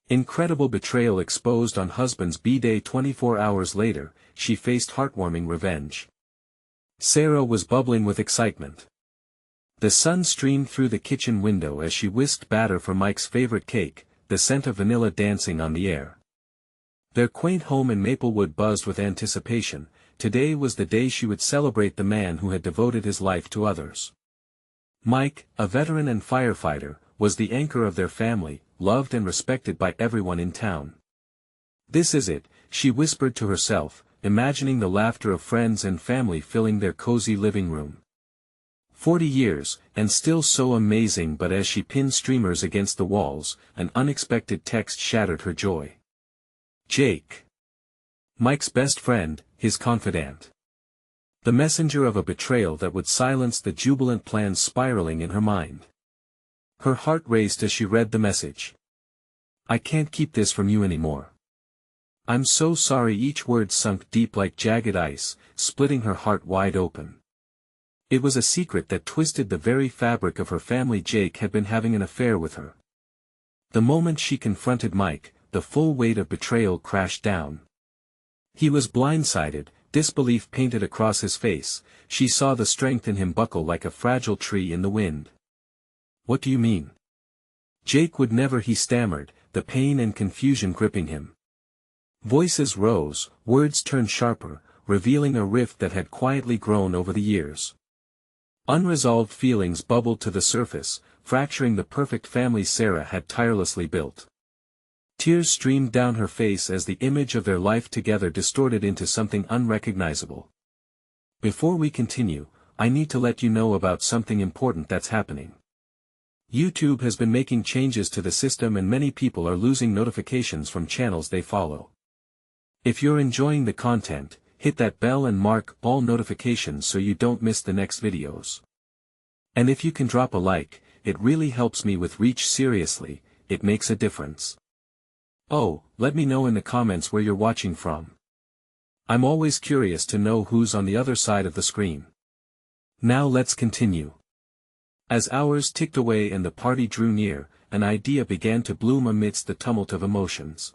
Incredible betrayal exposed on husband's B-Day. 24 hours later, she faced heartwarming revenge. Sarah was bubbling with excitement. The sun streamed through the kitchen window as she whisked batter for Mike's favorite cake, the scent of vanilla dancing on the air. Their quaint home in Maplewood buzzed with anticipation. Today was the day she would celebrate the man who had devoted his life to others. Mike, a veteran and firefighter, was the anchor of their family, loved and respected by everyone in town. "This is it," she whispered to herself, imagining the laughter of friends and family filling their cozy living room. 40 years, and still so amazing. But as she pinned streamers against the walls, an unexpected text shattered her joy. Jake. Mike's best friend, his confidant. The messenger of a betrayal that would silence the jubilant plans spiraling in her mind. Her heart raced as she read the message. "I can't keep this from you anymore. I'm so sorry." Each word sunk deep like jagged ice, splitting her heart wide open. It was a secret that twisted the very fabric of her family. Jake had been having an affair with her. The moment she confronted Mike, the full weight of betrayal crashed down. He was blindsided, disbelief painted across his face. She saw the strength in him buckle like a fragile tree in the wind. "What do you mean?" Jake would never, he stammered, the pain and confusion gripping him. Voices rose, words turned sharper, revealing a rift that had quietly grown over the years. Unresolved feelings bubbled to the surface, fracturing the perfect family Sarah had tirelessly built. Tears streamed down her face as the image of their life together distorted into something unrecognizable. "Before we continue, I need to let you know about something important that's happening. YouTube has been making changes to the system and many people are losing notifications from channels they follow. If you're enjoying the content, hit that bell and mark all notifications so you don't miss the next videos. And if you can drop a like, it really helps me with reach. Seriously, it makes a difference. Oh, let me know in the comments where you're watching from. I'm always curious to know who's on the other side of the screen. Now let's continue. As hours ticked away and the party drew near, an idea began to bloom amidst the tumult of emotions.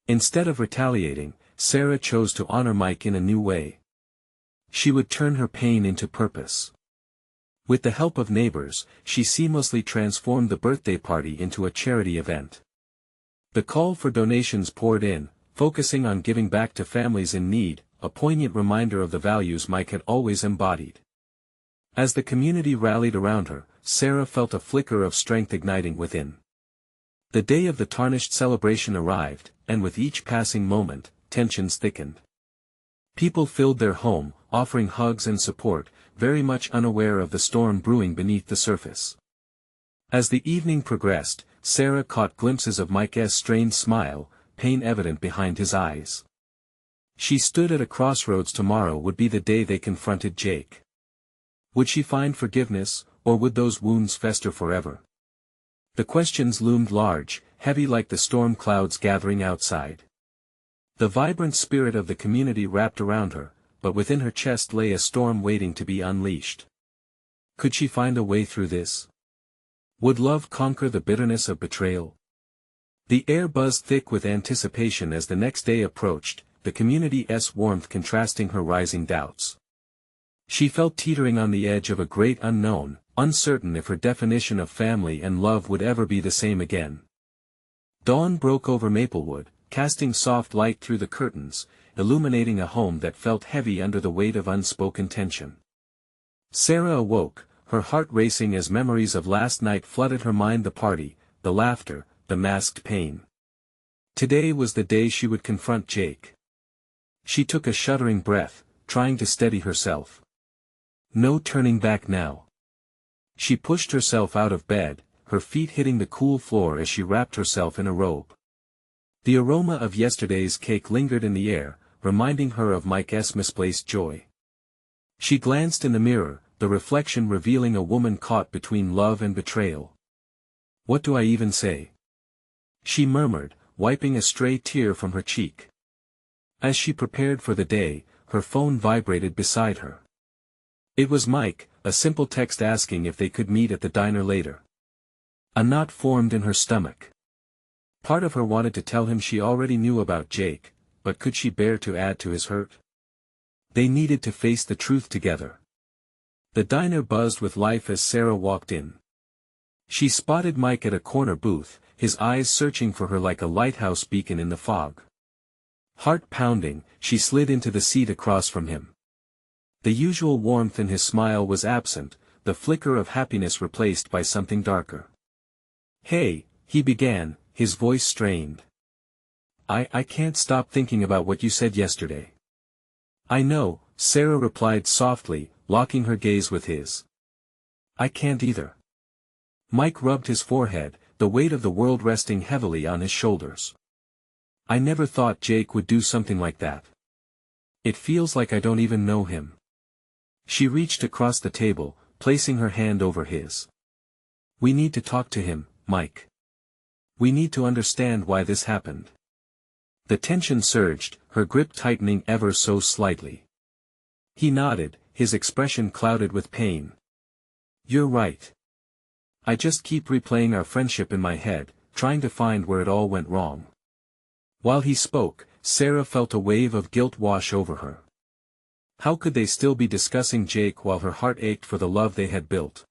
Instead of retaliating, Sarah chose to honor Mike in a new way. She would turn her pain into purpose. With the help of neighbors, she seamlessly transformed the birthday party into a charity event. The call for donations poured in, focusing on giving back to families in need, a poignant reminder of the values Mike had always embodied. As the community rallied around her, Sarah felt a flicker of strength igniting within. The day of the tarnished celebration arrived, and with each passing moment, tensions thickened. People filled their home, offering hugs and support, very much unaware of the storm brewing beneath the surface. As the evening progressed, Sarah caught glimpses of Mike's strained smile, pain evident behind his eyes. She stood at a crossroads. Tomorrow would be the day they confronted Jake. Would she find forgiveness, or would those wounds fester forever? The questions loomed large, heavy like the storm clouds gathering outside. The vibrant spirit of the community wrapped around her, but within her chest lay a storm waiting to be unleashed. Could she find a way through this? Would love conquer the bitterness of betrayal? The air buzzed thick with anticipation as the next day approached, the community's warmth contrasting her rising doubts. She felt teetering on the edge of a great unknown, uncertain if her definition of family and love would ever be the same again. Dawn broke over Maplewood, casting soft light through the curtains, illuminating a home that felt heavy under the weight of unspoken tension. Sarah awoke, her heart racing as memories of last night flooded her mind. The party, the laughter, the masked pain. Today was the day she would confront Jake. She took a shuddering breath, trying to steady herself. No turning back now. She pushed herself out of bed, her feet hitting the cool floor as she wrapped herself in a robe. The aroma of yesterday's cake lingered in the air, reminding her of Mike's misplaced joy. She glanced in the mirror, the reflection revealing a woman caught between love and betrayal. "What do I even say?" she murmured, wiping a stray tear from her cheek. As she prepared for the day, her phone vibrated beside her. It was Mike, a simple text asking if they could meet at the diner later. A knot formed in her stomach. Part of her wanted to tell him she already knew about Jake, but could she bear to add to his hurt? They needed to face the truth together. The diner buzzed with life as Sarah walked in. She spotted Mike at a corner booth, his eyes searching for her like a lighthouse beacon in the fog. Heart pounding, she slid into the seat across from him. The usual warmth in his smile was absent, the flicker of happiness replaced by something darker. "Hey," he began, his voice strained. I can't stop thinking about what you said yesterday." "I know," Sarah replied softly, locking her gaze with his. "I can't either." Mike rubbed his forehead, the weight of the world resting heavily on his shoulders. "I never thought Jake would do something like that. It feels like I don't even know him." She reached across the table, placing her hand over his. "We need to talk to him, Mike. We need to understand why this happened." The tension surged, her grip tightening ever so slightly. He nodded, his expression clouded with pain. "You're right. I just keep replaying our friendship in my head, trying to find where it all went wrong." While he spoke, Sarah felt a wave of guilt wash over her. How could they still be discussing Jake while her heart ached for the love they had built?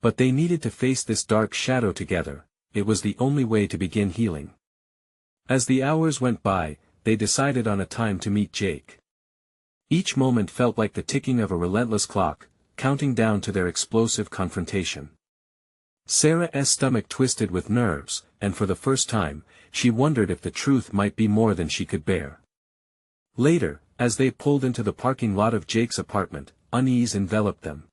But they needed to face this dark shadow together, it was the only way to begin healing. As the hours went by, they decided on a time to meet Jake. Each moment felt like the ticking of a relentless clock, counting down to their explosive confrontation. Sarah's stomach twisted with nerves, and for the first time, she wondered if the truth might be more than she could bear. Later, as they pulled into the parking lot of Jake's apartment, unease enveloped them.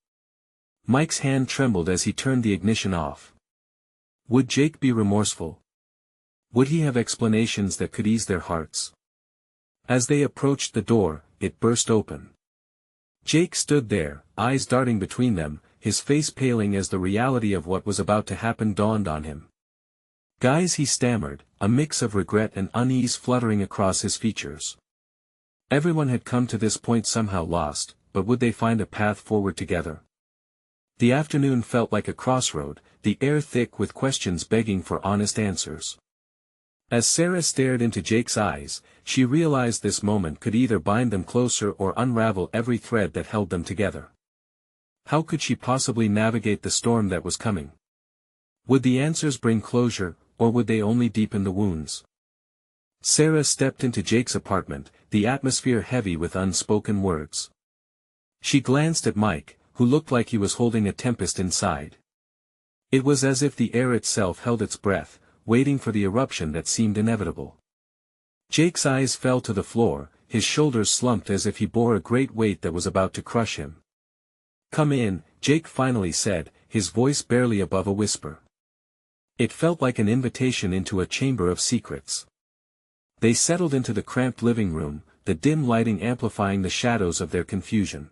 Mike's hand trembled as he turned the ignition off. Would Jake be remorseful? Would he have explanations that could ease their hearts? As they approached the door, it burst open. Jake stood there, eyes darting between them, his face paling as the reality of what was about to happen dawned on him. "Guys," he stammered, a mix of regret and unease fluttering across his features. Everyone had come to this point somehow lost, but would they find a path forward together? The afternoon felt like a crossroad, the air thick with questions begging for honest answers. As Sarah stared into Jake's eyes, she realized this moment could either bind them closer or unravel every thread that held them together. How could she possibly navigate the storm that was coming? Would the answers bring closure, or would they only deepen the wounds? Sarah stepped into Jake's apartment, the atmosphere heavy with unspoken words. She glanced at Mike, who looked like he was holding a tempest inside. It was as if the air itself held its breath, waiting for the eruption that seemed inevitable. Jake's eyes fell to the floor, his shoulders slumped as if he bore a great weight that was about to crush him. "Come in," Jake finally said, his voice barely above a whisper. It felt like an invitation into a chamber of secrets. They settled into the cramped living room, the dim lighting amplifying the shadows of their confusion.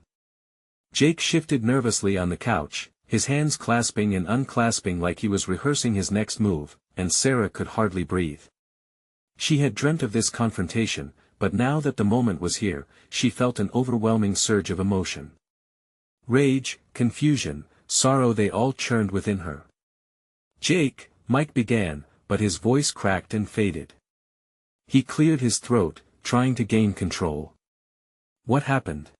Jake shifted nervously on the couch, his hands clasping and unclasping like he was rehearsing his next move, and Sarah could hardly breathe. She had dreamt of this confrontation, but now that the moment was here, she felt an overwhelming surge of emotion. Rage, confusion, sorrow, they all churned within her. "Jake," Mike began, but his voice cracked and faded. He cleared his throat, trying to gain control. "What happened?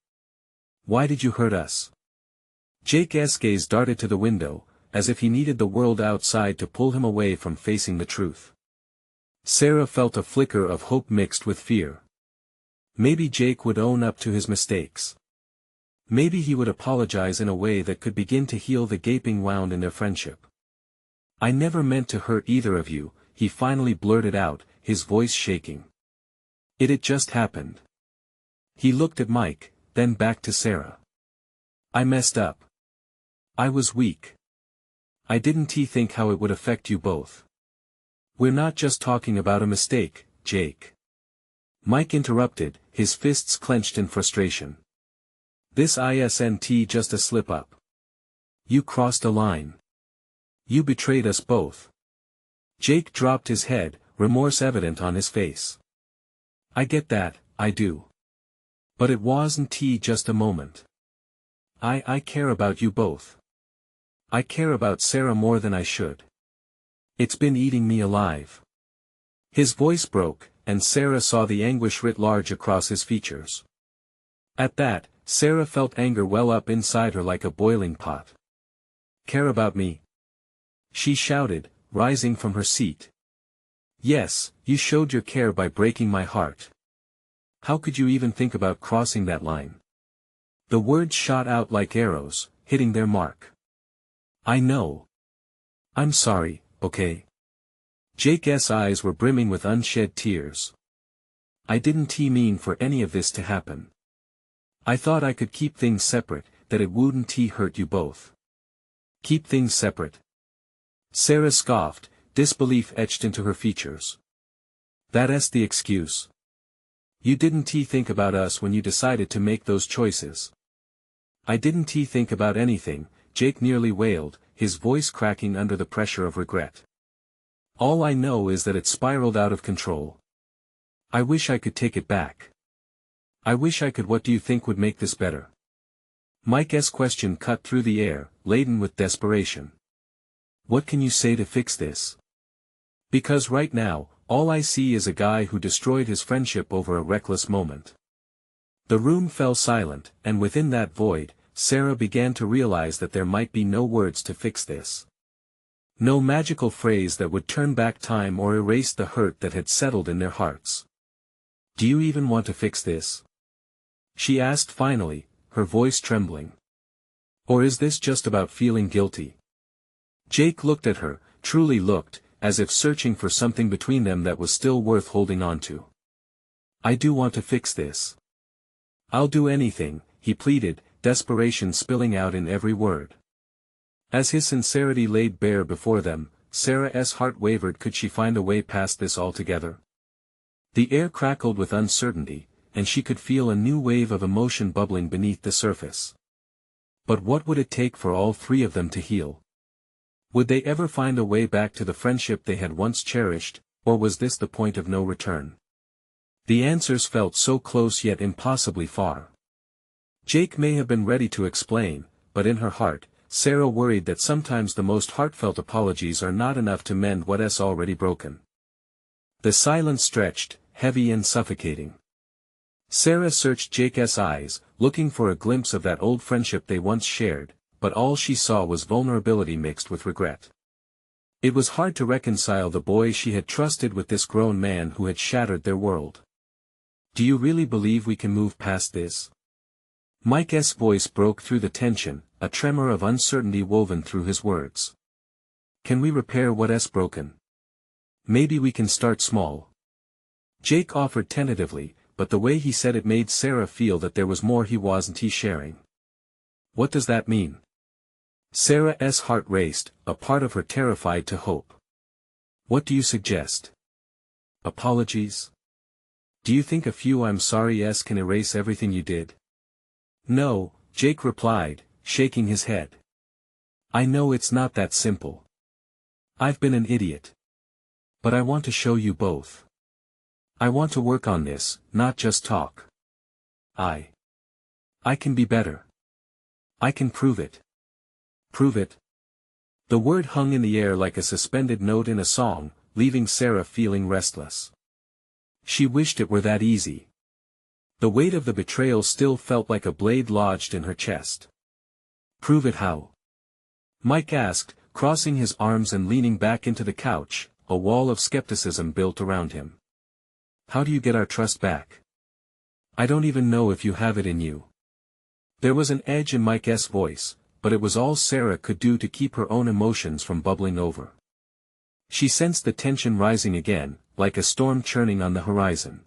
Why did you hurt us?" Jake's gaze darted to the window, as if he needed the world outside to pull him away from facing the truth. Sarah felt a flicker of hope mixed with fear. Maybe Jake would own up to his mistakes. Maybe he would apologize in a way that could begin to heal the gaping wound in their friendship. "I never meant to hurt either of you," he finally blurted out, his voice shaking. It just happened." He looked at Mike, then back to Sarah. "I messed up. I was weak. I didn't think how it would affect you both." "We're not just talking about a mistake, Jake." Mike interrupted, his fists clenched in frustration. "This isn't just a slip-up. You crossed a line. You betrayed us both." Jake dropped his head, remorse evident on his face. "I get that, I do. But it wasn't just a moment. I care about you both. I care about Sarah more than I should. It's been eating me alive." His voice broke, and Sarah saw the anguish writ large across his features. At that, Sarah felt anger well up inside her like a boiling pot. "Care about me?" she shouted, rising from her seat. "Yes, you showed your care by breaking my heart. How could you even think about crossing that line?" The words shot out like arrows, hitting their mark. "I know. I'm sorry, okay?" Jake's eyes were brimming with unshed tears. "I didn't mean for any of this to happen. I thought I could keep things separate, that it wouldn't hurt you both." "Keep things separate?" Sarah scoffed, disbelief etched into her features. "That's the excuse. You didn't think about us when you decided to make those choices." "I didn't think about anything," Jake nearly wailed, his voice cracking under the pressure of regret. "All I know is that it spiraled out of control. I wish I could take it back. I wish I could. What do you think would make this better?" Mike's question cut through the air, laden with desperation. "What can you say to fix this? Because right now, all I see is a guy who destroyed his friendship over a reckless moment." The room fell silent, and within that void, Sarah began to realize that there might be no words to fix this. No magical phrase that would turn back time or erase the hurt that had settled in their hearts. "Do you even want to fix this?" she asked finally, her voice trembling. "Or is this just about feeling guilty?" Jake looked at her, truly looked, as if searching for something between them that was still worth holding on to. "I do want to fix this. I'll do anything," he pleaded, desperation spilling out in every word. As his sincerity laid bare before them, Sarah's heart wavered. Could she find a way past this altogether? The air crackled with uncertainty, and she could feel a new wave of emotion bubbling beneath the surface. But what would it take for all three of them to heal? Would they ever find a way back to the friendship they had once cherished, or was this the point of no return? The answers felt so close yet impossibly far. Jake may have been ready to explain, but in her heart, Sarah worried that sometimes the most heartfelt apologies are not enough to mend what's already broken. The silence stretched, heavy and suffocating. Sarah searched Jake's eyes, looking for a glimpse of that old friendship they once shared, but all she saw was vulnerability mixed with regret. It was hard to reconcile the boy she had trusted with this grown man who had shattered their world. "Do you really believe we can move past this?" Mike's voice broke through the tension, a tremor of uncertainty woven through his words. "Can we repair what's broken? Maybe we can start small." Jake offered tentatively, but the way he said it made Sarah feel that there was more he wasn't sharing. "What does that mean?" Sarah's heart raced, a part of her terrified to hope. "What do you suggest? Apologies? Do you think a few I'm sorry's can erase everything you did?" "No," Jake replied, shaking his head. "I know it's not that simple. I've been an idiot. But I want to show you both. I want to work on this, not just talk. I can be better. I can prove it." "Prove it?" The word hung in the air like a suspended note in a song, leaving Sarah feeling restless. She wished it were that easy. The weight of the betrayal still felt like a blade lodged in her chest. "Prove it how?" Mike asked, crossing his arms and leaning back into the couch, a wall of skepticism built around him. "How do you get our trust back? I don't even know if you have it in you." There was an edge in Mike's voice, but it was all Sarah could do to keep her own emotions from bubbling over. She sensed the tension rising again, like a storm churning on the horizon.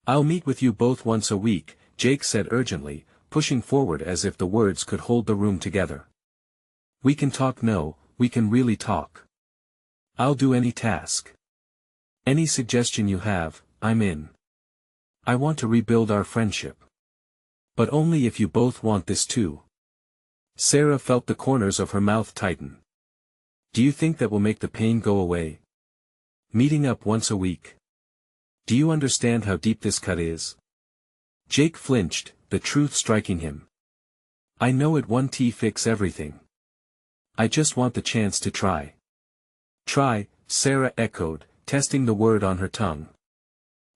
"I'll meet with you both once a week," Jake said urgently, pushing forward as if the words could hold the room together. "We can talk. No, we can really talk. I'll do any task. Any suggestion you have, I'm in. I want to rebuild our friendship. But only if you both want this too." Sarah felt the corners of her mouth tighten. "Do you think that will make the pain go away? Meeting up once a week? Do you understand how deep this cut is?" Jake flinched, the truth striking him. "I know it won't fix everything. I just want the chance to try." "Try," Sarah echoed, testing the word on her tongue.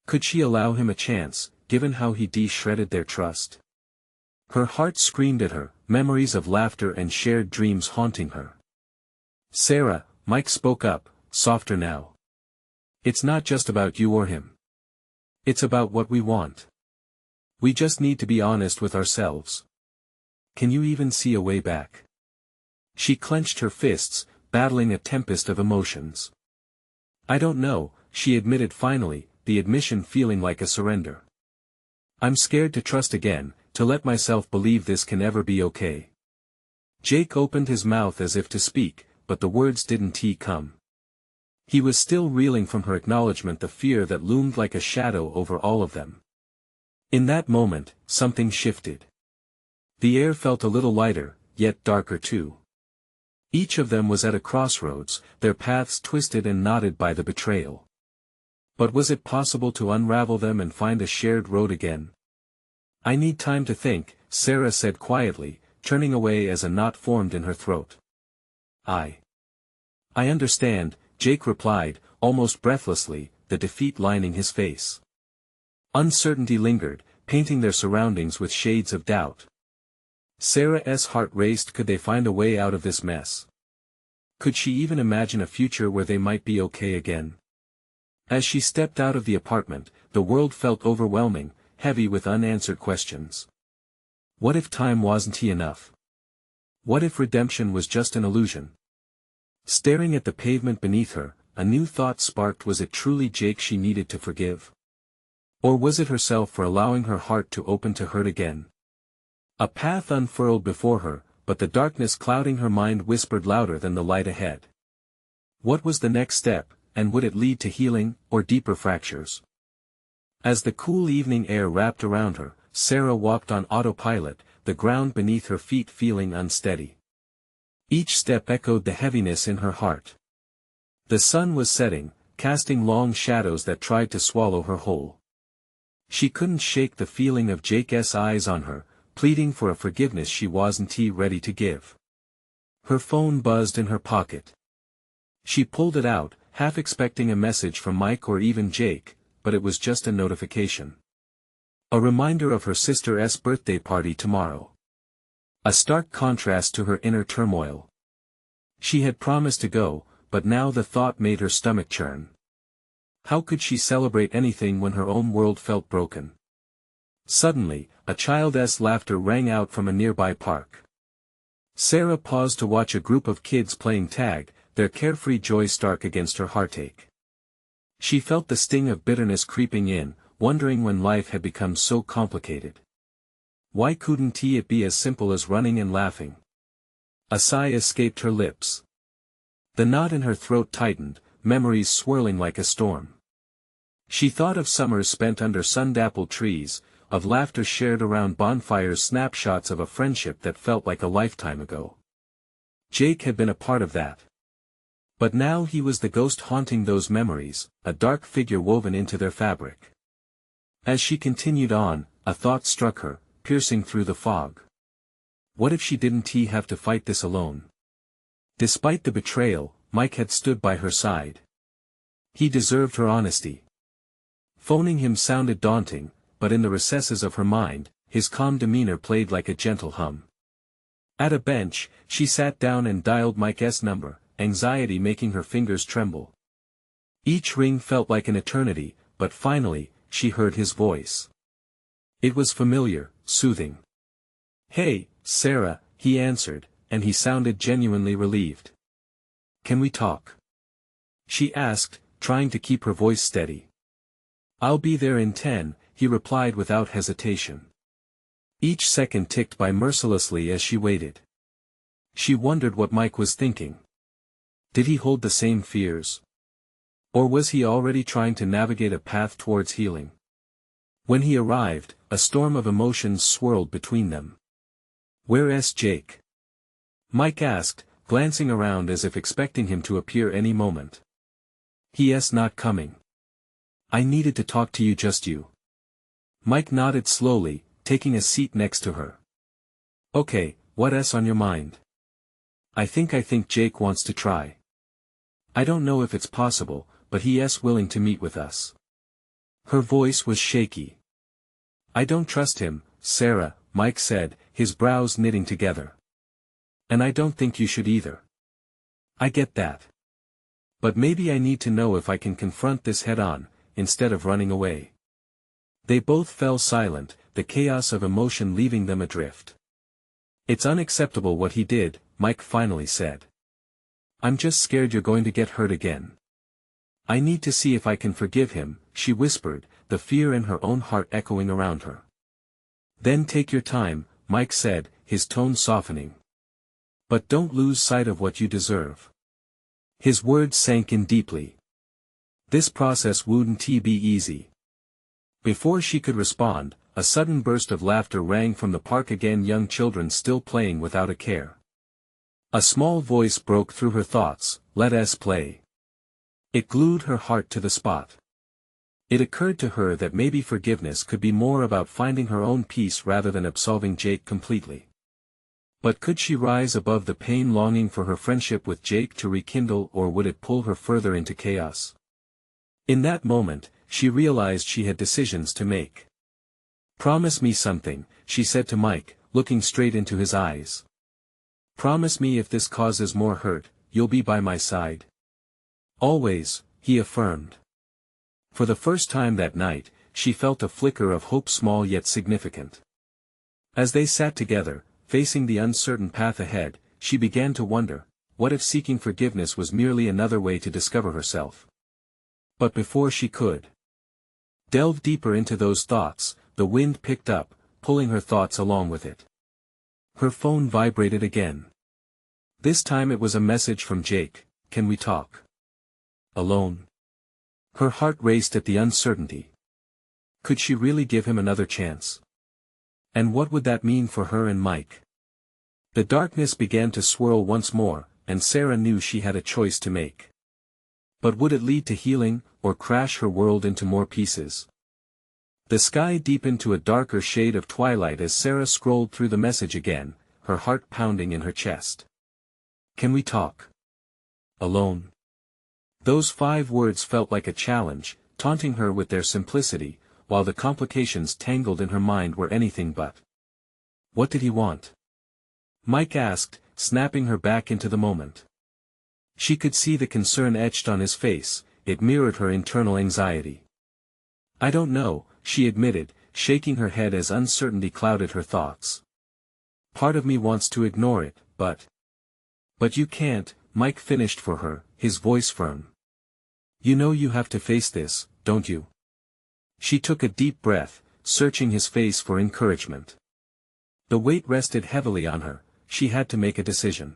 Could she allow him a chance, given how he de-shredded their trust? Her heart screamed at her, memories of laughter and shared dreams haunting her. "Sarah," Mike spoke up, softer now. "It's not just about you or him. It's about what we want. We just need to be honest with ourselves. Can you even see a way back?" She clenched her fists, battling a tempest of emotions. "I don't know," she admitted finally, the admission feeling like a surrender. "I'm scared to trust again, to let myself believe this can ever be okay." Jake opened his mouth as if to speak, but the words didn't come. He was still reeling from her acknowledgement, the fear that loomed like a shadow over all of them. In that moment, something shifted. The air felt a little lighter, yet darker too. Each of them was at a crossroads, their paths twisted and knotted by the betrayal. But was it possible to unravel them and find a shared road again? "I need time to think," Sarah said quietly, turning away as a knot formed in her throat. I understand," Jake replied, almost breathlessly, the defeat lining his face. Uncertainty lingered, painting their surroundings with shades of doubt. Sarah's heart raced. Could they find a way out of this mess? Could she even imagine a future where they might be okay again? As she stepped out of the apartment, the world felt overwhelming, heavy with unanswered questions. What if time wasn't enough? What if redemption was just an illusion? Staring at the pavement beneath her, a new thought sparked. Was it truly Jake she needed to forgive? Or was it herself for allowing her heart to open to hurt again? A path unfurled before her, but the darkness clouding her mind whispered louder than the light ahead. What was the next step, and would it lead to healing, or deeper fractures? As the cool evening air wrapped around her, Sarah walked on autopilot, the ground beneath her feet feeling unsteady. Each step echoed the heaviness in her heart. The sun was setting, casting long shadows that tried to swallow her whole. She couldn't shake the feeling of Jake's eyes on her, pleading for a forgiveness she wasn't ready to give. Her phone buzzed in her pocket. She pulled it out, half expecting a message from Mike or even Jake, but it was just a notification. A reminder of her sister's birthday party tomorrow. A stark contrast to her inner turmoil. She had promised to go, but now the thought made her stomach churn. How could she celebrate anything when her own world felt broken? Suddenly, a child's laughter rang out from a nearby park. Sarah paused to watch a group of kids playing tag, their carefree joy stark against her heartache. She felt the sting of bitterness creeping in, wondering when life had become so complicated. Why couldn't it be as simple as running and laughing? A sigh escaped her lips. The knot in her throat tightened, memories swirling like a storm. She thought of summers spent under sun-dappled trees, of laughter shared around bonfires, snapshots of a friendship that felt like a lifetime ago. Jake had been a part of that. But now he was the ghost haunting those memories, a dark figure woven into their fabric. As she continued on, a thought struck her, piercing through the fog. What if she didn't have to fight this alone? Despite the betrayal, Mike had stood by her side. He deserved her honesty. Phoning him sounded daunting, but in the recesses of her mind, his calm demeanor played like a gentle hum. At a bench, she sat down and dialed Mike's number, anxiety making her fingers tremble. Each ring felt like an eternity, but finally, she heard his voice. It was familiar, soothing. "Hey, Sarah," he answered, and he sounded genuinely relieved. "Can we talk?" she asked, trying to keep her voice steady. "I'll be there in 10, he replied without hesitation. Each second ticked by mercilessly as she waited. She wondered what Mike was thinking. Did he hold the same fears? Or was he already trying to navigate a path towards healing? When he arrived, a storm of emotions swirled between them. "Where's Jake?" Mike asked, glancing around as if expecting him to appear any moment. "He's not coming. I needed to talk to you, just you." Mike nodded slowly, taking a seat next to her. "Okay, what's on your mind?" I think Jake wants to try. I don't know if it's possible, but he's willing to meet with us." Her voice was shaky. "I don't trust him, Sarah," Mike said, his brows knitting together. "And I don't think you should either." "I get that. But maybe I need to know if I can confront this head-on, instead of running away." They both fell silent, the chaos of emotion leaving them adrift. "It's unacceptable what he did," Mike finally said. "I'm just scared you're going to get hurt again." "I need to see if I can forgive him," she whispered, the fear in her own heart echoing around her. "Then take your time," Mike said, his tone softening. "But don't lose sight of what you deserve." His words sank in deeply. "This process wouldn't be easy." Before she could respond, a sudden burst of laughter rang from the park again, young children still playing without a care. A small voice broke through her thoughts, "Let us play." It glued her heart to the spot. It occurred to her that maybe forgiveness could be more about finding her own peace rather than absolving Jake completely. But could she rise above the pain, longing for her friendship with Jake to rekindle, or would it pull her further into chaos? In that moment, she realized she had decisions to make. "Promise me something," she said to Mike, looking straight into his eyes. "Promise me if this causes more hurt, you'll be by my side." "Always," he affirmed. For the first time that night, she felt a flicker of hope, small yet significant. As they sat together, facing the uncertain path ahead, she began to wonder, what if seeking forgiveness was merely another way to discover herself? But before she could delve deeper into those thoughts, the wind picked up, pulling her thoughts along with it. Her phone vibrated again. This time it was a message from Jake. "Can we talk alone?" Her heart raced at the uncertainty. Could she really give him another chance? And what would that mean for her and Mike? The darkness began to swirl once more, and Sarah knew she had a choice to make. But would it lead to healing, or crash her world into more pieces? The sky deepened to a darker shade of twilight as Sarah scrolled through the message again, her heart pounding in her chest. "Can we talk alone?" Those 5 words felt like a challenge, taunting her with their simplicity, while the complications tangled in her mind were anything but. What did he want? Mike asked, snapping her back into the moment. She could see the concern etched on his face, it mirrored her internal anxiety. "I don't know," she admitted, shaking her head as uncertainty clouded her thoughts. "Part of me wants to ignore it, but you can't," Mike finished for her, his voice firm. "You know you have to face this, don't you?" She took a deep breath, searching his face for encouragement. The weight rested heavily on her, she had to make a decision.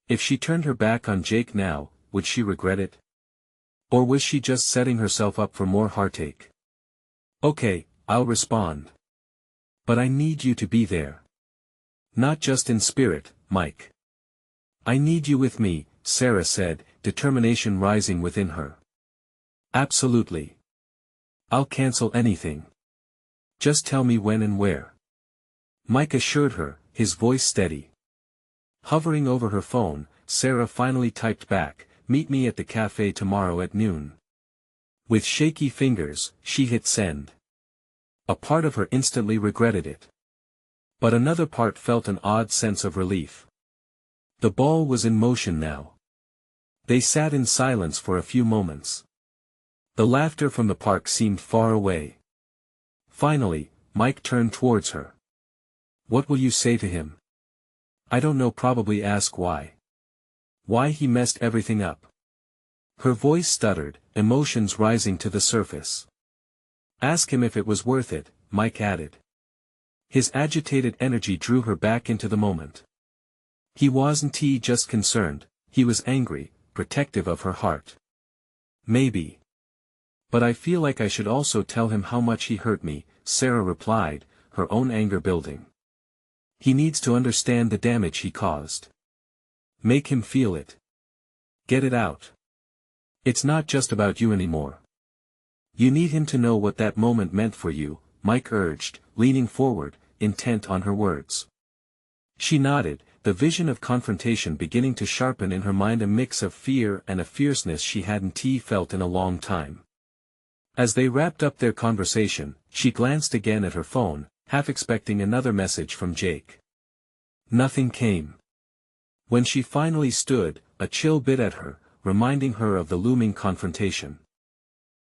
If she turned her back on Jake now, would she regret it? Or was she just setting herself up for more heartache? "Okay, I'll respond. But I need you to be there. Not just in spirit, Mike. I need you with me," Sarah said, determination rising within her. "Absolutely. I'll cancel anything. Just tell me when and where." Mike assured her, his voice steady. Hovering over her phone, Sarah finally typed back, "Meet me at the cafe tomorrow at noon." With shaky fingers, she hit send. A part of her instantly regretted it. But another part felt an odd sense of relief. The ball was in motion now. They sat in silence for a few moments. The laughter from the park seemed far away. Finally, Mike turned towards her. "What will you say to him?" "I don't know, probably ask why. Why he messed everything up." Her voice stuttered, emotions rising to the surface. "Ask him if it was worth it," Mike added. His agitated energy drew her back into the moment. He wasn't just concerned, he was angry, protective of her heart. "Maybe. But I feel like I should also tell him how much he hurt me," Sarah replied, her own anger building. "He needs to understand the damage he caused. Make him feel it. Get it out. It's not just about you anymore. You need him to know what that moment meant for you," Mike urged, leaning forward, intent on her words. She nodded, the vision of confrontation beginning to sharpen in her mind, a mix of fear and a fierceness she hadn't felt in a long time. As they wrapped up their conversation, she glanced again at her phone, half expecting another message from Jake. Nothing came. When she finally stood, a chill bit at her, reminding her of the looming confrontation.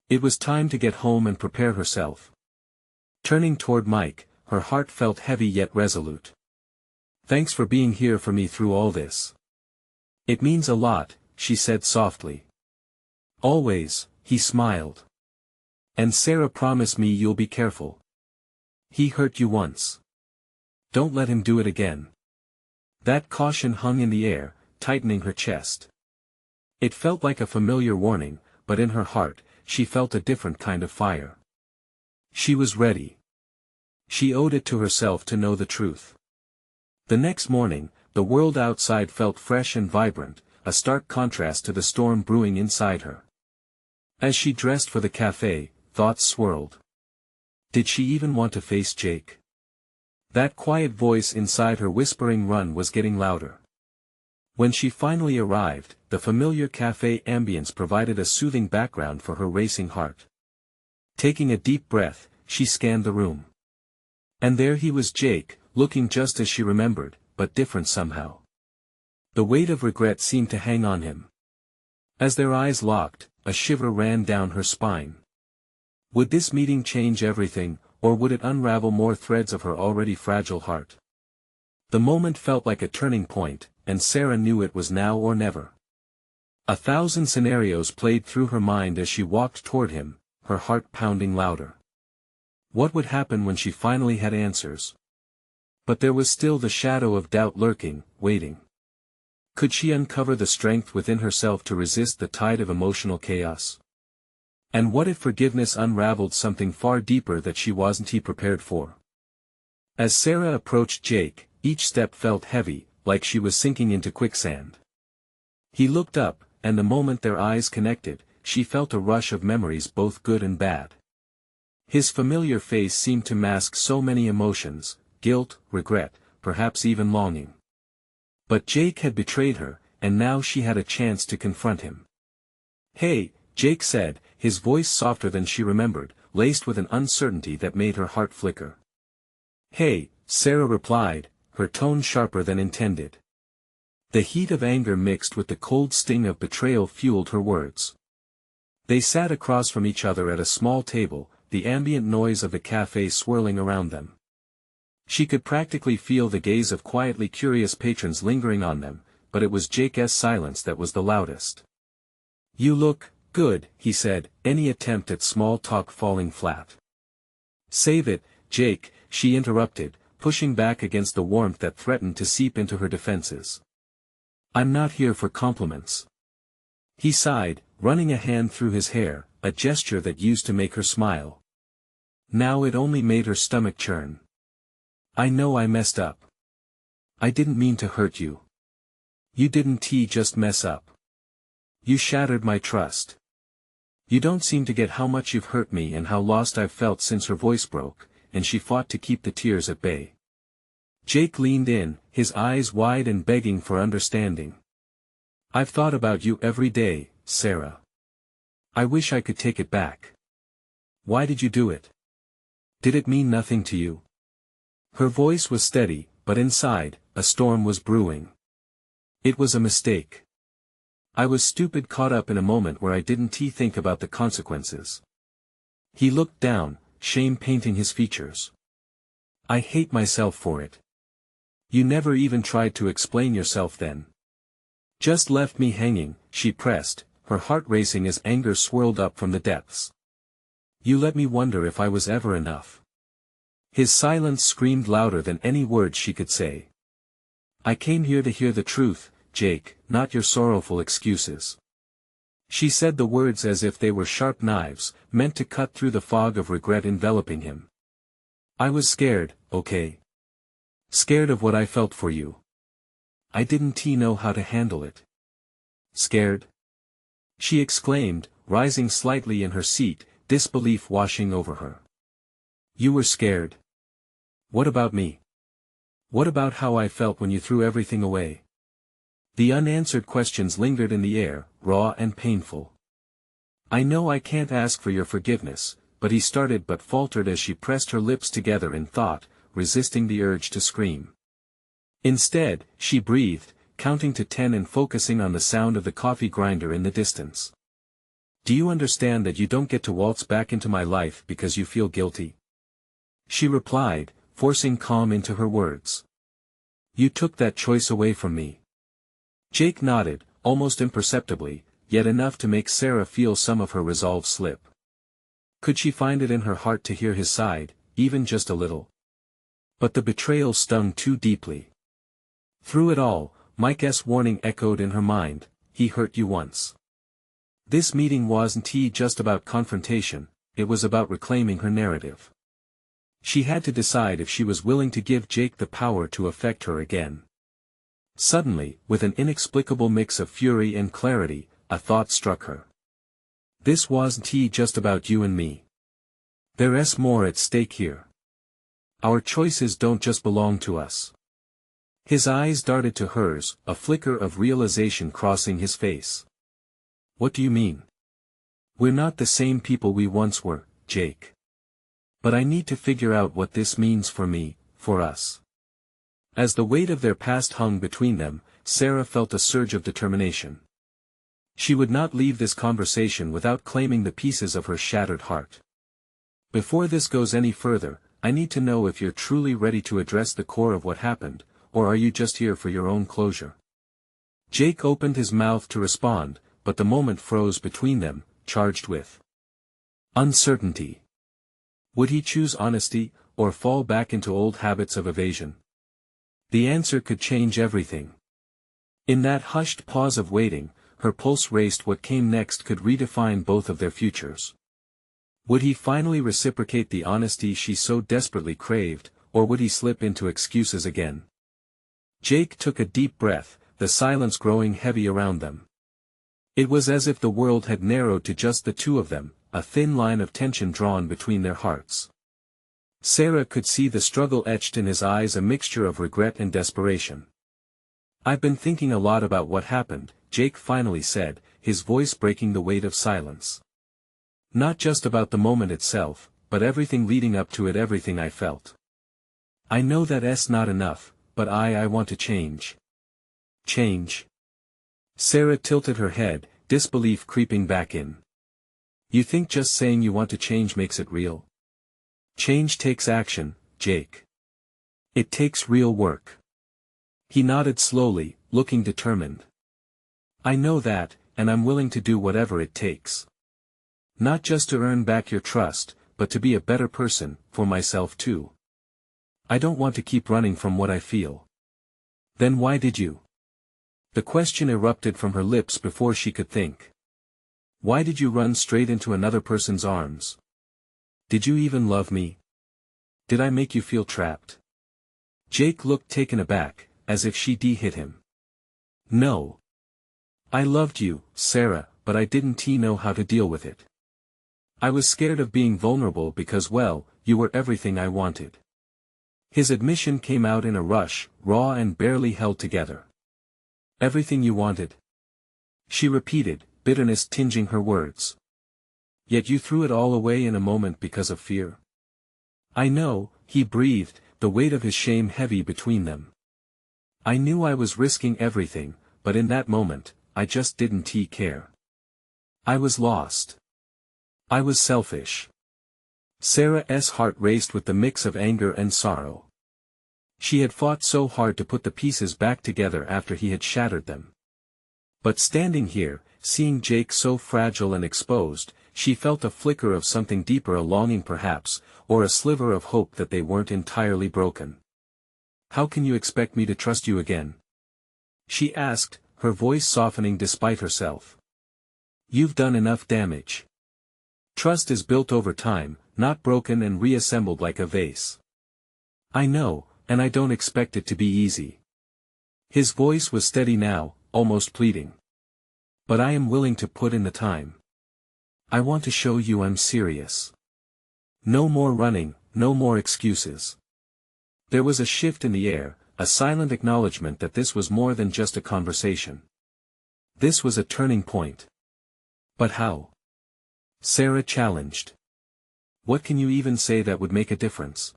It was time to get home and prepare herself. Turning toward Mike, her heart felt heavy yet resolute. "Thanks for being here for me through all this. It means a lot," she said softly. "Always," he smiled. "And Sarah, promise me you'll be careful. He hurt you once. Don't let him do it again." That caution hung in the air, tightening her chest. It felt like a familiar warning, but in her heart, she felt a different kind of fire. She was ready. She owed it to herself to know the truth. The next morning, the world outside felt fresh and vibrant, a stark contrast to the storm brewing inside her. As she dressed for the cafe, thoughts swirled. Did she even want to face Jake? That quiet voice inside her whispering run was getting louder. When she finally arrived, the familiar cafe ambience provided a soothing background for her racing heart. Taking a deep breath, she scanned the room. And there he was, Jake, looking just as she remembered, but different somehow. The weight of regret seemed to hang on him. As their eyes locked, a shiver ran down her spine. Would this meeting change everything, or would it unravel more threads of her already fragile heart? The moment felt like a turning point, and Sarah knew it was now or never. 1,000 scenarios played through her mind as she walked toward him, her heart pounding louder. What would happen when she finally had answers? But there was still the shadow of doubt lurking, waiting. Could she uncover the strength within herself to resist the tide of emotional chaos? And what if forgiveness unraveled something far deeper that she wasn't prepared for? As Sarah approached Jake, each step felt heavy, like she was sinking into quicksand. He looked up, and the moment their eyes connected, she felt a rush of memories, both good and bad. His familiar face seemed to mask so many emotions: guilt, regret, perhaps even longing. But Jake had betrayed her, and now she had a chance to confront him. "Hey," Jake said, his voice softer than she remembered, laced with an uncertainty that made her heart flicker. "Hey," Sarah replied, her tone sharper than intended. The heat of anger mixed with the cold sting of betrayal fueled her words. They sat across from each other at a small table, the ambient noise of the cafe swirling around them. She could practically feel the gaze of quietly curious patrons lingering on them, but it was Jake's silence that was the loudest. "You look good," he said, any attempt at small talk falling flat. "Save it, Jake," she interrupted, pushing back against the warmth that threatened to seep into her defenses. "I'm not here for compliments." He sighed, running a hand through his hair, a gesture that used to make her smile. Now it only made her stomach churn. "I know I messed up. I didn't mean to hurt you. You didn't just mess up. You shattered my trust. You don't seem to get how much you've hurt me and how lost I've felt since." Her voice broke, and she fought to keep the tears at bay. Jake leaned in, his eyes wide and begging for understanding. "I've thought about you every day, Sarah. I wish I could take it back. Why did you do it? Did it mean nothing to you?" Her voice was steady, but inside, a storm was brewing. "It was a mistake. I was stupid, caught up in a moment where I didn't think about the consequences." He looked down, shame painting his features. "I hate myself for it. You never even tried to explain yourself then. Just left me hanging," she pressed, her heart racing as anger swirled up from the depths. "You let me wonder if I was ever enough." His silence screamed louder than any words she could say. "I came here to hear the truth, Jake, not your sorrowful excuses." She said the words as if they were sharp knives, meant to cut through the fog of regret enveloping him. "I was scared, okay? Scared of what I felt for you. I didn't know how to handle it." "Scared?" she exclaimed, rising slightly in her seat, disbelief washing over her. "You were scared? What about me? What about how I felt when you threw everything away? The unanswered questions lingered in the air, raw and painful. I know I can't ask for your forgiveness, but he started but faltered as she pressed her lips together in thought, resisting the urge to scream. Instead, she breathed, counting to 10 and focusing on the sound of the coffee grinder in the distance. Do you understand that you don't get to waltz back into my life because you feel guilty? She replied, forcing calm into her words. You took that choice away from me. Jake nodded, almost imperceptibly, yet enough to make Sarah feel some of her resolve slip. Could she find it in her heart to hear his side, even just a little? But the betrayal stung too deeply. Through it all, Mike's warning echoed in her mind, he hurt you once. This meeting wasn't just about confrontation, it was about reclaiming her narrative. She had to decide if she was willing to give Jake the power to affect her again. Suddenly, with an inexplicable mix of fury and clarity, a thought struck her. This wasn't just about you and me. There's more at stake here. Our choices don't just belong to us. His eyes darted to hers, a flicker of realization crossing his face. What do you mean? We're not the same people we once were, Jake. But I need to figure out what this means for me, for us. As the weight of their past hung between them, Sarah felt a surge of determination. She would not leave this conversation without claiming the pieces of her shattered heart. Before this goes any further, I need to know if you're truly ready to address the core of what happened, or are you just here for your own closure? Jake opened his mouth to respond, but the moment froze between them, charged with uncertainty. Would he choose honesty, or fall back into old habits of evasion? The answer could change everything. In that hushed pause of waiting, her pulse raced. What came next could redefine both of their futures. Would he finally reciprocate the honesty she so desperately craved, or would he slip into excuses again? Jake took a deep breath, the silence growing heavy around them. It was as if the world had narrowed to just the two of them, a thin line of tension drawn between their hearts. Sarah could see the struggle etched in his eyes, a mixture of regret and desperation. I've been thinking a lot about what happened, Jake finally said, his voice breaking the weight of silence. Not just about the moment itself, but everything leading up to it, everything I felt. I know that's not enough, but I want to change. Change? Sarah tilted her head, disbelief creeping back in. You think just saying you want to change makes it real? Change takes action, Jake. It takes real work. He nodded slowly, looking determined. I know that, and I'm willing to do whatever it takes. Not just to earn back your trust, but to be a better person, for myself too. I don't want to keep running from what I feel. Then why did you? The question erupted from her lips before she could think. Why did you run straight into another person's arms? Did you even love me? Did I make you feel trapped? Jake looked taken aback, as if she'd hit him. No. I loved you, Sarah, but I didn't know how to deal with it. I was scared of being vulnerable because, well, you were everything I wanted. His admission came out in a rush, raw and barely held together. Everything you wanted? She repeated, bitterness tinging her words. Yet you threw it all away in a moment because of fear. I know, he breathed, the weight of his shame heavy between them. I knew I was risking everything, but in that moment, I just didn't care. I was lost. I was selfish. Sarah's heart raced with the mix of anger and sorrow. She had fought so hard to put the pieces back together after he had shattered them. But standing here, seeing Jake so fragile and exposed, she felt a flicker of something deeper, a longing perhaps, or a sliver of hope that they weren't entirely broken. How can you expect me to trust you again? She asked, her voice softening despite herself. You've done enough damage. Trust is built over time, not broken and reassembled like a vase. I know, and I don't expect it to be easy. His voice was steady now, almost pleading. But I am willing to put in the time. I want to show you I'm serious. No more running, no more excuses. There was a shift in the air, a silent acknowledgement that this was more than just a conversation. This was a turning point. But how? Sarah challenged. What can you even say that would make a difference?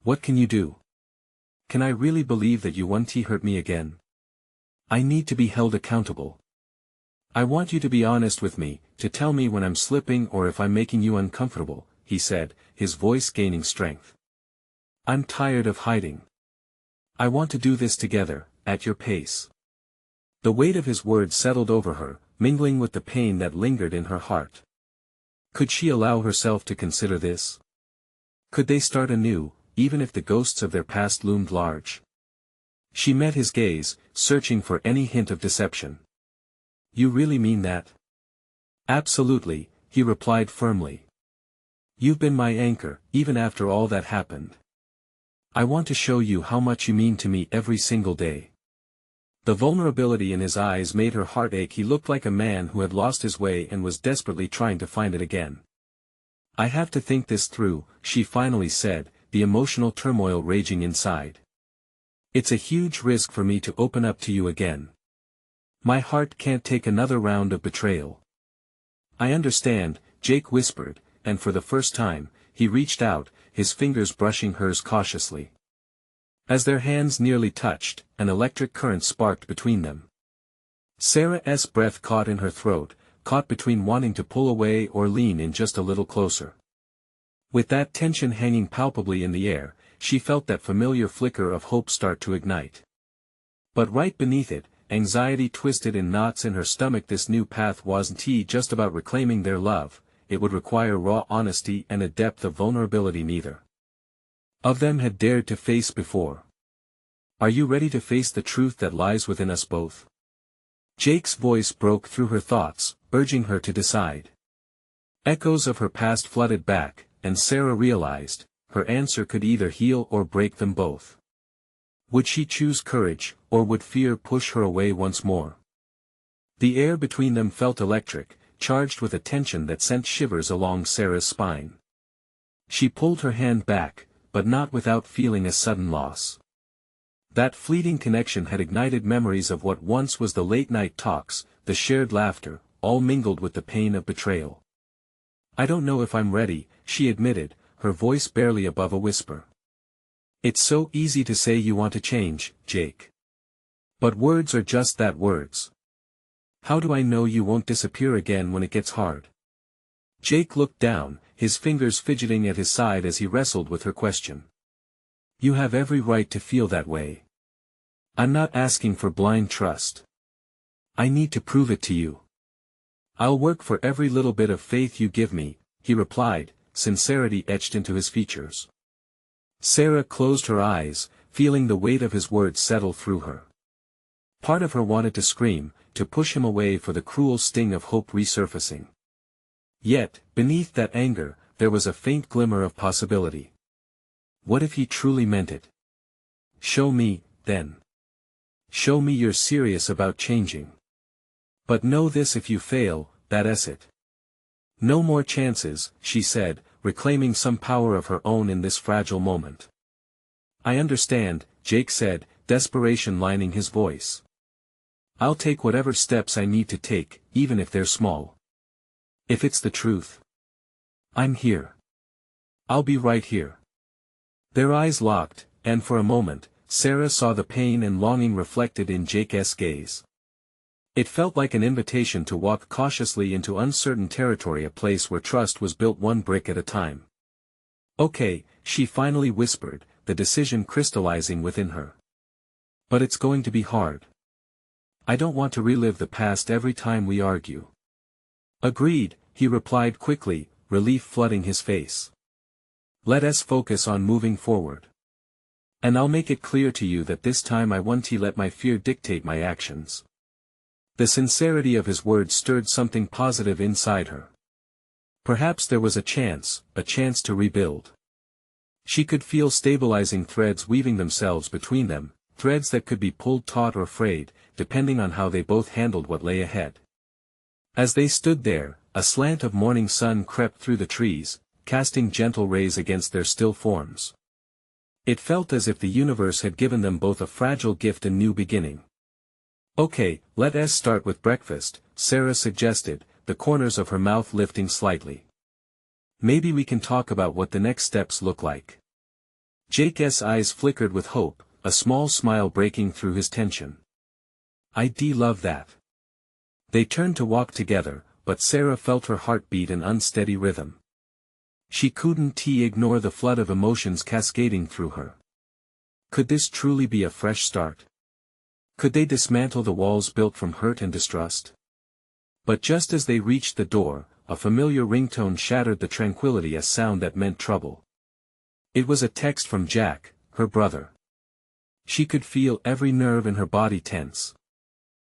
What can you do? Can I really believe that you won't hurt me again? I need to be held accountable. I want you to be honest with me, to tell me when I'm slipping or if I'm making you uncomfortable, he said, his voice gaining strength. I'm tired of hiding. I want to do this together, at your pace. The weight of his words settled over her, mingling with the pain that lingered in her heart. Could she allow herself to consider this? Could they start anew, even if the ghosts of their past loomed large? She met his gaze, searching for any hint of deception. You really mean that? Absolutely, he replied firmly. You've been my anchor, even after all that happened. I want to show you how much you mean to me every single day. The vulnerability in his eyes made her heart ache. He looked like a man who had lost his way and was desperately trying to find it again. I have to think this through, she finally said, the emotional turmoil raging inside. It's a huge risk for me to open up to you again. My heart can't take another round of betrayal. I understand, Jake whispered, and for the first time, he reached out, his fingers brushing hers cautiously. As their hands nearly touched, an electric current sparked between them. Sarah's breath caught in her throat, caught between wanting to pull away or lean in just a little closer. With that tension hanging palpably in the air, she felt that familiar flicker of hope start to ignite. But right beneath it, anxiety twisted in knots in her stomach. This new path wasn't just about reclaiming their love, it would require raw honesty and a depth of vulnerability neither of them had dared to face before. Are you ready to face the truth that lies within us both? Jake's voice broke through her thoughts, urging her to decide. Echoes of her past flooded back, and Sarah realized, her answer could either heal or break them both. Would she choose courage, or would fear push her away once more? The air between them felt electric, charged with a tension that sent shivers along Sarah's spine. She pulled her hand back, but not without feeling a sudden loss. That fleeting connection had ignited memories of what once was the late-night talks, the shared laughter, all mingled with the pain of betrayal. I don't know if I'm ready, she admitted, her voice barely above a whisper. It's so easy to say you want to change, Jake. But words are just that, words. How do I know you won't disappear again when it gets hard? Jake looked down, his fingers fidgeting at his side as he wrestled with her question. You have every right to feel that way. I'm not asking for blind trust. I need to prove it to you. I'll work for every little bit of faith you give me, he replied, sincerity etched into his features. Sarah closed her eyes, feeling the weight of his words settle through her. Part of her wanted to scream, to push him away for the cruel sting of hope resurfacing. Yet, beneath that anger, there was a faint glimmer of possibility. What if he truly meant it? Show me, then. Show me you're serious about changing. But know this: if you fail, that's it. No more chances, she said, reclaiming some power of her own in this fragile moment. I understand, Jake said, desperation lining his voice. I'll take whatever steps I need to take, even if they're small. If it's the truth. I'm here. I'll be right here. Their eyes locked, and for a moment, Sarah saw the pain and longing reflected in Jake's gaze. It felt like an invitation to walk cautiously into uncertain territory, a place where trust was built one brick at a time. Okay, she finally whispered, the decision crystallizing within her. But it's going to be hard. I don't want to relive the past every time we argue. Agreed, he replied quickly, relief flooding his face. Let us focus on moving forward. And I'll make it clear to you that this time I won't let my fear dictate my actions. The sincerity of his words stirred something positive inside her. Perhaps there was a chance to rebuild. She could feel stabilizing threads weaving themselves between them, threads that could be pulled taut or frayed, depending on how they both handled what lay ahead. As they stood there, a slant of morning sun crept through the trees, casting gentle rays against their still forms. It felt as if the universe had given them both a fragile gift and new beginning. "Okay, let us start with breakfast," Sarah suggested, the corners of her mouth lifting slightly. "Maybe we can talk about what the next steps look like." Jake's eyes flickered with hope, a small smile breaking through his tension. "I'd love that." They turned to walk together, but Sarah felt her heart beat an unsteady rhythm. She couldn't ignore the flood of emotions cascading through her. Could this truly be a fresh start? Could they dismantle the walls built from hurt and distrust? But just as they reached the door, a familiar ringtone shattered the tranquility, a sound that meant trouble. It was a text from Jack, her brother. She could feel every nerve in her body tense.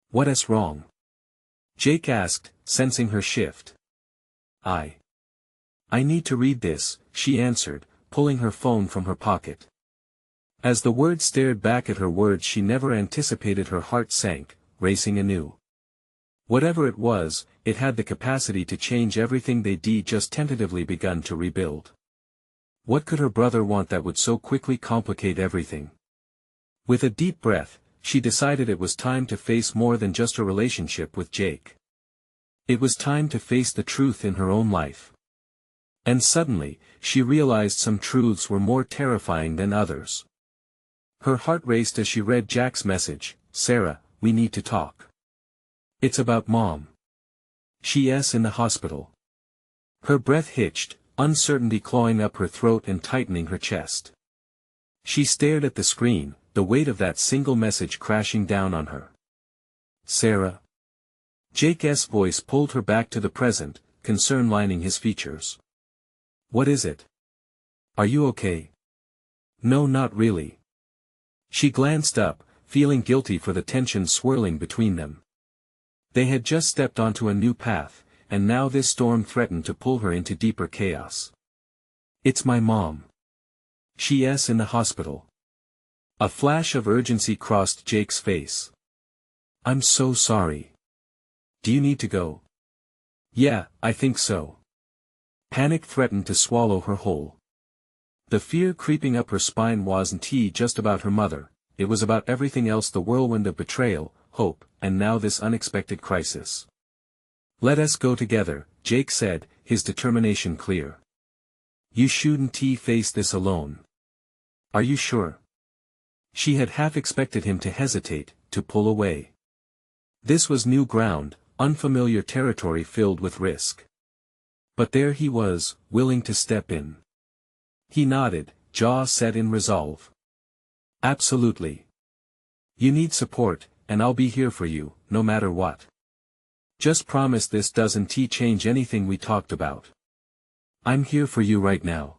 "What's wrong?" Jake asked, sensing her shift. I need to read this," she answered, pulling her phone from her pocket. As the word stared back at her words she never anticipated, her heart sank, racing anew. Whatever it was, it had the capacity to change everything they'd just tentatively begun to rebuild. What could her brother want that would so quickly complicate everything? With a deep breath, she decided it was time to face more than just her relationship with Jake. It was time to face the truth in her own life. And suddenly, she realized some truths were more terrifying than others. Her heart raced as she read Jack's message, "Sarah, we need to talk. It's about Mom. She's in the hospital." Her breath hitched, uncertainty clawing up her throat and tightening her chest. She stared at the screen, the weight of that single message crashing down on her. "Sarah?" Jake's voice pulled her back to the present, concern lining his features. "What is it? Are you okay?" "No, not really." She glanced up, feeling guilty for the tension swirling between them. They had just stepped onto a new path, and now this storm threatened to pull her into deeper chaos. "It's my mom. She's in the hospital." A flash of urgency crossed Jake's face. "I'm so sorry. Do you need to go?" "Yeah, I think so." Panic threatened to swallow her whole. The fear creeping up her spine wasn't just about her mother, it was about everything else, the whirlwind of betrayal, hope, and now this unexpected crisis. "Let us go together," Jake said, his determination clear. "You shouldn't face this alone." "Are you sure?" She had half expected him to hesitate, to pull away. This was new ground, unfamiliar territory filled with risk. But there he was, willing to step in. He nodded, jaw set in resolve. "Absolutely. You need support, and I'll be here for you, no matter what. Just promise this doesn't change anything we talked about." "I'm here for you right now."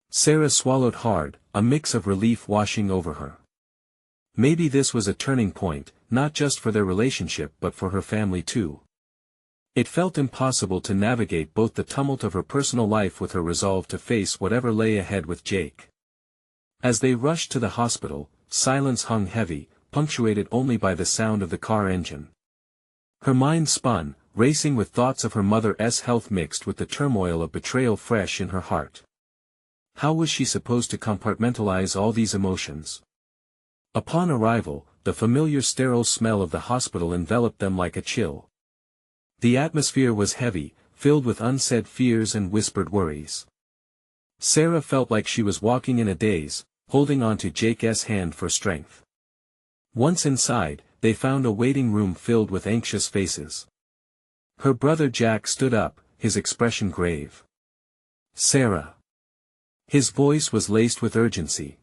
Sarah swallowed hard, a mix of relief washing over her. Maybe this was a turning point, not just for their relationship but for her family too. It felt impossible to navigate both the tumult of her personal life with her resolve to face whatever lay ahead with Jake. As they rushed to the hospital, silence hung heavy, punctuated only by the sound of the car engine. Her mind spun, racing with thoughts of her mother's health mixed with the turmoil of betrayal fresh in her heart. How was she supposed to compartmentalize all these emotions? Upon arrival, the familiar sterile smell of the hospital enveloped them like a chill. The atmosphere was heavy, filled with unsaid fears and whispered worries. Sarah felt like she was walking in a daze, holding on to Jake's hand for strength. Once inside, they found a waiting room filled with anxious faces. Her brother Jack stood up, his expression grave. "Sarah." His voice was laced with urgency.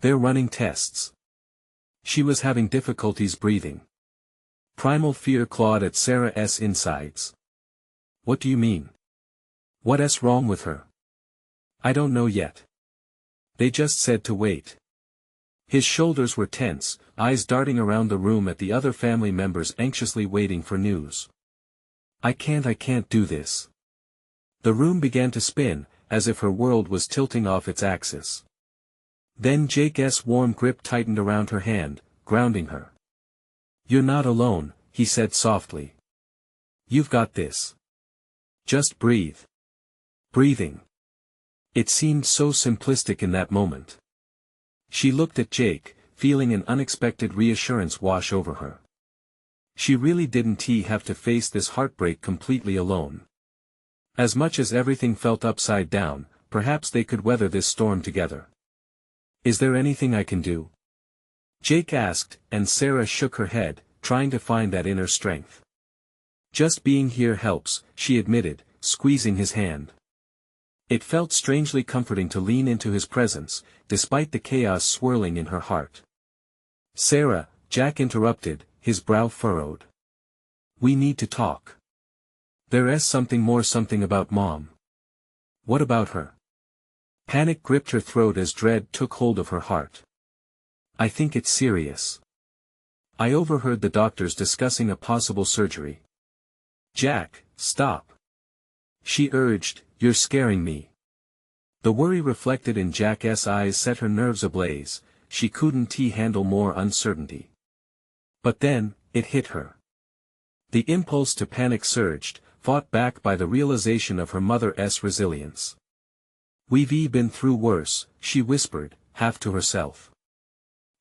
"They're running tests." She was having difficulties breathing. Primal fear clawed at Sarah's insides. "What do you mean? What's wrong with her?" "I don't know yet. They just said to wait." His shoulders were tense, eyes darting around the room at the other family members anxiously waiting for news. I can't do this." The room began to spin, as if her world was tilting off its axis. Then Jake's warm grip tightened around her hand, grounding her. "You're not alone," he said softly. "You've got this. Just breathe." Breathing. It seemed so simplistic in that moment. She looked at Jake, feeling an unexpected reassurance wash over her. She really didn't have to face this heartbreak completely alone. As much as everything felt upside down, perhaps they could weather this storm together. Is there anything I can do? Jake asked, and Sarah shook her head, trying to find that inner strength. Just being here helps, she admitted, squeezing his hand. It felt strangely comforting to lean into his presence, despite the chaos swirling in her heart. Sarah, Jack interrupted, his brow furrowed. We need to talk. There's something about Mom. What about her? Panic gripped her throat as dread took hold of her heart. I think it's serious. I overheard the doctors discussing a possible surgery. Jack, stop. She urged, you're scaring me. The worry reflected in Jack's eyes set her nerves ablaze. She couldn't handle more uncertainty. But then, it hit her. The impulse to panic surged, fought back by the realization of her mother's resilience. We've been through worse, she whispered, half to herself.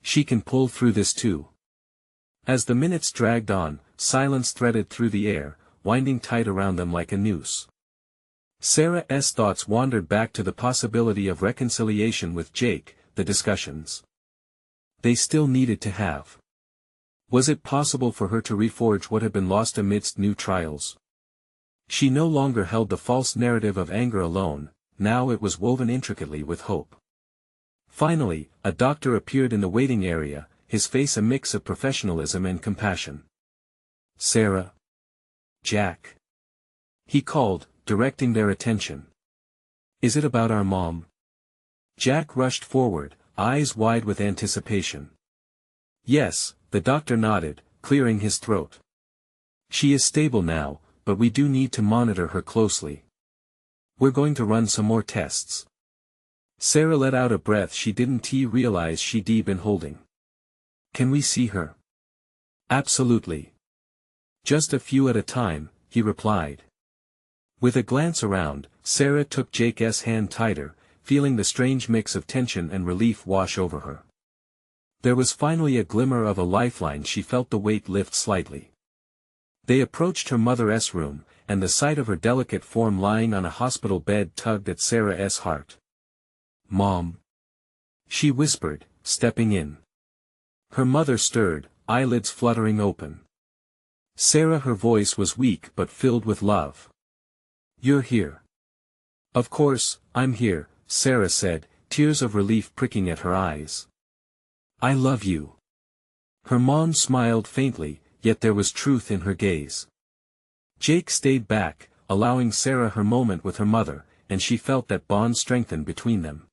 She can pull through this too. As the minutes dragged on, silence threaded through the air, winding tight around them like a noose. Sarah's thoughts wandered back to the possibility of reconciliation with Jake, the discussions they still needed to have. Was it possible for her to reforge what had been lost amidst new trials? She no longer held the false narrative of anger alone, now it was woven intricately with hope. Finally, a doctor appeared in the waiting area, his face a mix of professionalism and compassion. Sarah. Jack. He called, directing their attention. Is it about our mom? Jack rushed forward, eyes wide with anticipation. Yes, the doctor nodded, clearing his throat. She is stable now, but we do need to monitor her closely. We're going to run some more tests. Sarah let out a breath she didn't realize she'd been holding. Can we see her? Absolutely. Just a few at a time, he replied. With a glance around, Sarah took Jake's hand tighter, feeling the strange mix of tension and relief wash over her. There was finally a glimmer of a lifeline. She felt the weight lift slightly. They approached her mother's room, and the sight of her delicate form lying on a hospital bed tugged at Sarah's heart. Mom. She whispered, stepping in. Her mother stirred, eyelids fluttering open. Sarah, her voice was weak but filled with love. You're here. Of course, I'm here, Sarah said, tears of relief pricking at her eyes. I love you. Her mom smiled faintly, yet there was truth in her gaze. Jake stayed back, allowing Sarah her moment with her mother, and she felt that bond strengthen between them.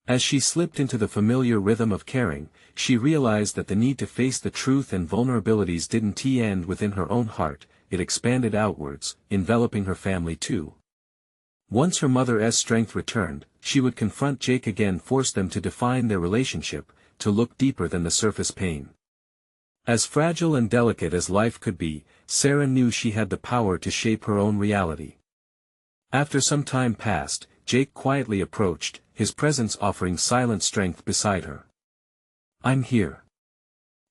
As she slipped into the familiar rhythm of caring, she realized that the need to face the truth and vulnerabilities didn't end within her own heart, it expanded outwards, enveloping her family too. Once her mother's strength returned, she would confront Jake again, force them to define their relationship, to look deeper than the surface pain. As fragile and delicate as life could be, Sarah knew she had the power to shape her own reality. After some time passed, Jake quietly approached, his presence offering silent strength beside her. I'm here.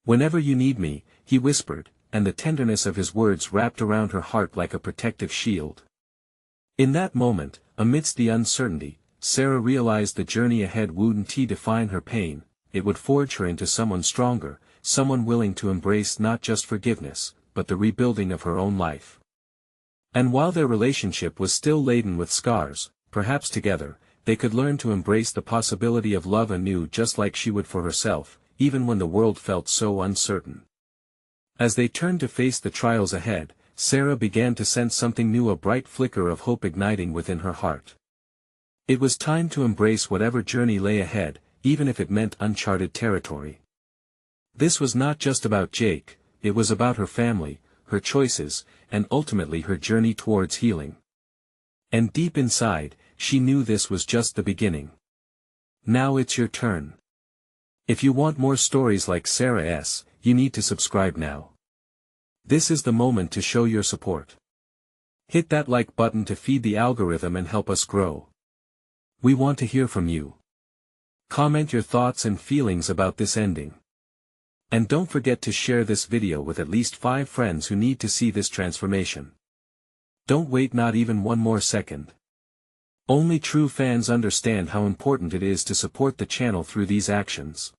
Whenever you need me, he whispered, and the tenderness of his words wrapped around her heart like a protective shield. In that moment, amidst the uncertainty, Sarah realized the journey ahead wouldn't define her pain, it would forge her into someone stronger, someone willing to embrace not just forgiveness, but the rebuilding of her own life. And while their relationship was still laden with scars, perhaps together, they could learn to embrace the possibility of love anew, just like she would for herself, even when the world felt so uncertain. As they turned to face the trials ahead, Sarah began to sense something new, a bright flicker of hope igniting within her heart. It was time to embrace whatever journey lay ahead, even if it meant uncharted territory. This was not just about Jake, it was about her family, her choices, and ultimately her journey towards healing. And deep inside, she knew this was just the beginning. Now it's your turn. If you want more stories like Sarah's, you need to subscribe now. This is the moment to show your support. Hit that like button to feed the algorithm and help us grow. We want to hear from you. Comment your thoughts and feelings about this ending. And don't forget to share this video with at least 5 friends who need to see this transformation. Don't wait not even one more second. Only true fans understand how important it is to support the channel through these actions.